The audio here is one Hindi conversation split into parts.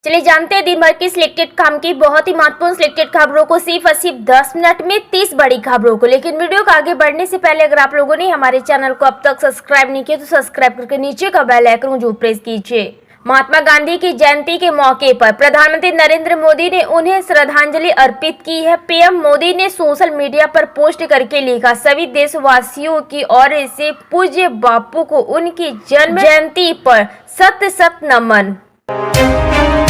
चलिए जानते हैं दिन भर की सिलेक्टेड काम की बहुत ही महत्वपूर्ण सिलेक्टेड खबरों को सिर्फ 10 मिनट में 30 बड़ी खबरों को। लेकिन वीडियो को आगे बढ़ने से पहले अगर आप लोगों ने हमारे चैनल को अब तक सब्सक्राइब नहीं किया तो सब्सक्राइब करके नीचे का बेल आइकन जरूर प्रेस कीजिए। महात्मा गांधी की जयंती के मौके पर प्रधानमंत्री नरेंद्र मोदी ने उन्हें श्रद्धांजलि अर्पित की है। पीएम मोदी ने सोशल मीडिया पर पोस्ट करके लिखा, सभी देशवासियों की ओर से पूज्य बापू को उनकी जन्म जयंती पर सत सत नमन।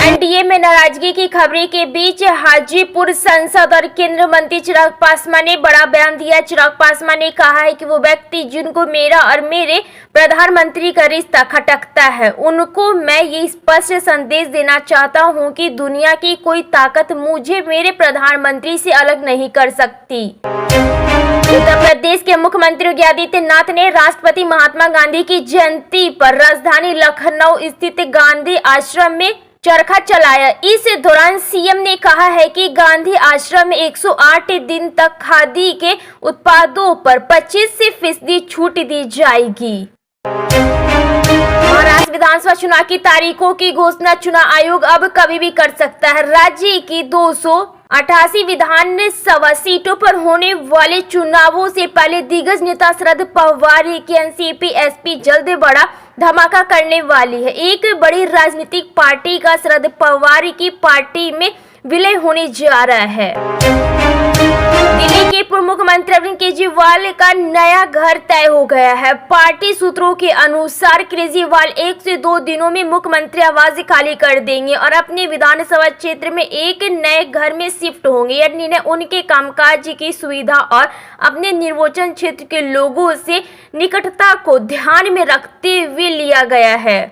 एनडीए में नाराजगी की खबरें के बीच हाजीपुर सांसद और केंद्रीय मंत्री चिराग पासवान ने बड़ा बयान दिया। चिराग पासवान ने कहा है कि वो व्यक्ति जिनको मेरा और मेरे प्रधानमंत्री का रिश्ता खटकता है, उनको मैं ये स्पष्ट संदेश देना चाहता हूं कि दुनिया की कोई ताकत मुझे मेरे प्रधानमंत्री से अलग नहीं कर सकती। उत्तर प्रदेश के मुख्यमंत्री योगी आदित्यनाथ ने राष्ट्रपिता महात्मा गांधी की जयंती पर राजधानी लखनऊ स्थित गांधी आश्रम में चरखा चलाया। इस दौरान सीएम ने कहा है कि गांधी आश्रम में 108 दिन तक खादी के उत्पादों पर 25% छूट दी जाएगी। महाराष्ट्र विधानसभा चुनाव की तारीखों की घोषणा चुनाव आयोग अब कभी भी कर सकता है। राज्य की 288 विधानसभा सीटों पर होने वाले चुनावों से पहले दिग्गज नेता शरद पवार की एनसीपी एसपी जल्द बड़ा धमाका करने वाली है। एक बड़ी राजनीतिक पार्टी का शरद पवार की पार्टी में विलय होने जा रहा है। दिल्ली के पूर्व मुख्यमंत्री अरविंद केजरीवाल का नया घर तय हो गया है। पार्टी सूत्रों के अनुसार केजरीवाल 1 से 2 दिनों में मुख्यमंत्री आवास खाली कर देंगे और अपने विधानसभा क्षेत्र में एक नए घर में शिफ्ट होंगे। यह निर्णय उनके कामकाज की सुविधा और अपने निर्वाचन क्षेत्र के लोगों से निकटता को ध्यान में रखते हुए लिया गया है।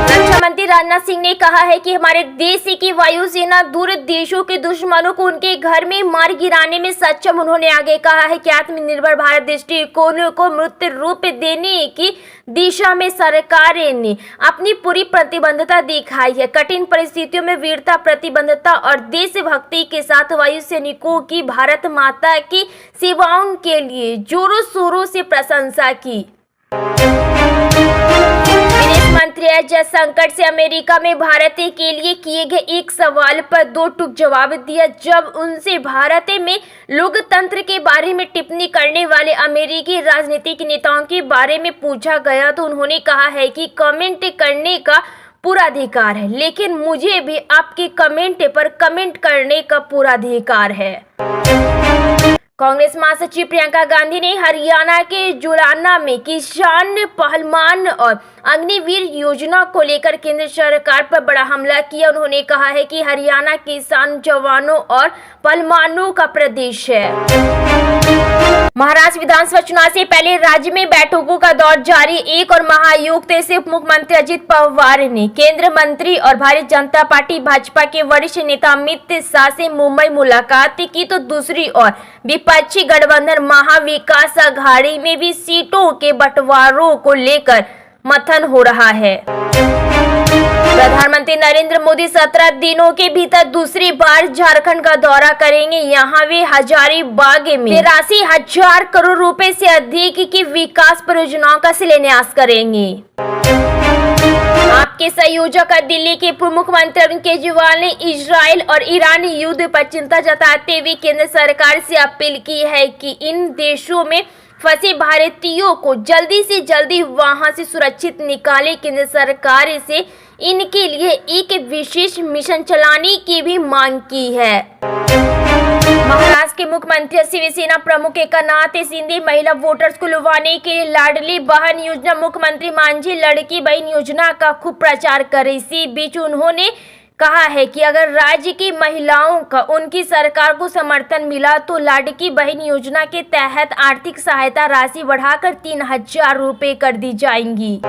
रक्षा मंत्री राजनाथ सिंह ने कहा है कि हमारे देश की वायुसेना दूर देशों के दुश्मनों को उनके घर में मार गिराने में सक्षम। उन्होंने आगे कहा है कि आत्मनिर्भर भारत दृष्टिकोण को मूर्त रूप देने की दिशा में सरकार ने अपनी पूरी प्रतिबद्धता दिखाई है। कठिन परिस्थितियों में वीरता, प्रतिबद्धता और देशभक्ति के साथ वायु सैनिकों की भारत माता की सेवाओं के लिए जोरों शोरों से प्रशंसा की। मंत्री एस जयशंकर से अमेरिका में भारत के लिए किए गए एक सवाल पर 2 टूक जवाब दिया। जब उनसे भारत में लोकतंत्र के बारे में टिप्पणी करने वाले अमेरिकी राजनीतिक नेताओं के बारे में पूछा गया तो उन्होंने कहा है कि कमेंट करने का पूरा अधिकार है, लेकिन मुझे भी आपके कमेंट पर कमेंट करने का पूरा अधिकार है। कांग्रेस महासचिव प्रियंका गांधी ने हरियाणा के जुलाना में किसान पहलवान और अग्निवीर योजना को लेकर केंद्र सरकार पर बड़ा हमला किया। उन्होंने कहा है कि हरियाणा किसान जवानों और पहलवानों का प्रदेश है। महाराष्ट्र विधानसभा चुनाव से पहले राज्य में बैठकों का दौर जारी। एक और महायुक्त से उप मुख्यमंत्री अजित पवार ने केंद्रीय मंत्री और भारतीय जनता पार्टी भाजपा के वरिष्ठ नेता अमित शाह से मुंबई मुलाकात की, तो दूसरी ओर विपक्षी गठबंधन महाविकास अघाड़ी में भी सीटों के बंटवारों को लेकर मंथन हो रहा है। प्रधानमंत्री नरेंद्र मोदी 17 दिनों के भीतर दूसरी बार झारखंड का दौरा करेंगे। यहाँ वे हजारीबाग में 83,000 करोड़ रुपए से अधिक की विकास परियोजनाओं का शिलान्यास करेंगे। आपके संयोजक दिल्ली के पूर्व मुख्यमंत्री अरविंद केजरीवाल ने इजराइल और ईरान युद्ध पर चिंता जताते हुए केंद्र सरकार से अपील की है कि इन देशों में फंसे भारतीयों को जल्दी से जल्दी वहां से सुरक्षित निकाले। केंद्र सरकार से इनके लिए एक विशेष मिशन चलाने की भी मांग की है। महाराष्ट्र के मुख्यमंत्री शिवसेना प्रमुख एकनाथ शिंदे महिला वोटर्स को लुभाने के लिए लाडली बहन योजना, मुख्यमंत्री मांझी लड़की बहन योजना का खूब प्रचार करे। इसी बीच उन्होंने कहा है कि अगर राज्य की महिलाओं का उनकी सरकार को समर्थन मिला तो लाडकी बहन योजना के तहत आर्थिक सहायता राशि बढ़ाकर 3,000 रुपए कर दी जाएंगी।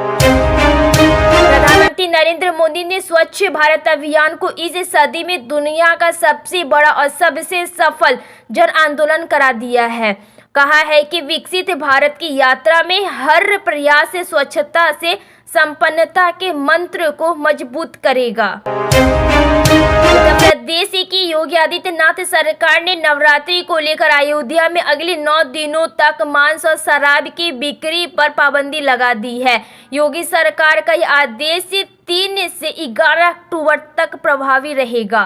प्रधानमंत्री नरेंद्र मोदी ने स्वच्छ भारत अभियान को इस सदी में दुनिया का सबसे बड़ा और सबसे सफल जन आंदोलन करा दिया है। कहा है कि विकसित भारत की यात्रा में हर प्रयास स्वच्छता से संपन्नता के मंत्र को मजबूत करेगा। उत्तर प्रदेश की योगी आदित्यनाथ सरकार ने नवरात्रि को लेकर अयोध्या में अगले 9 दिनों तक मांस और शराब की बिक्री पर पाबंदी लगा दी है। योगी सरकार का यह आदेश 3 से 11 अक्टूबर तक प्रभावी रहेगा।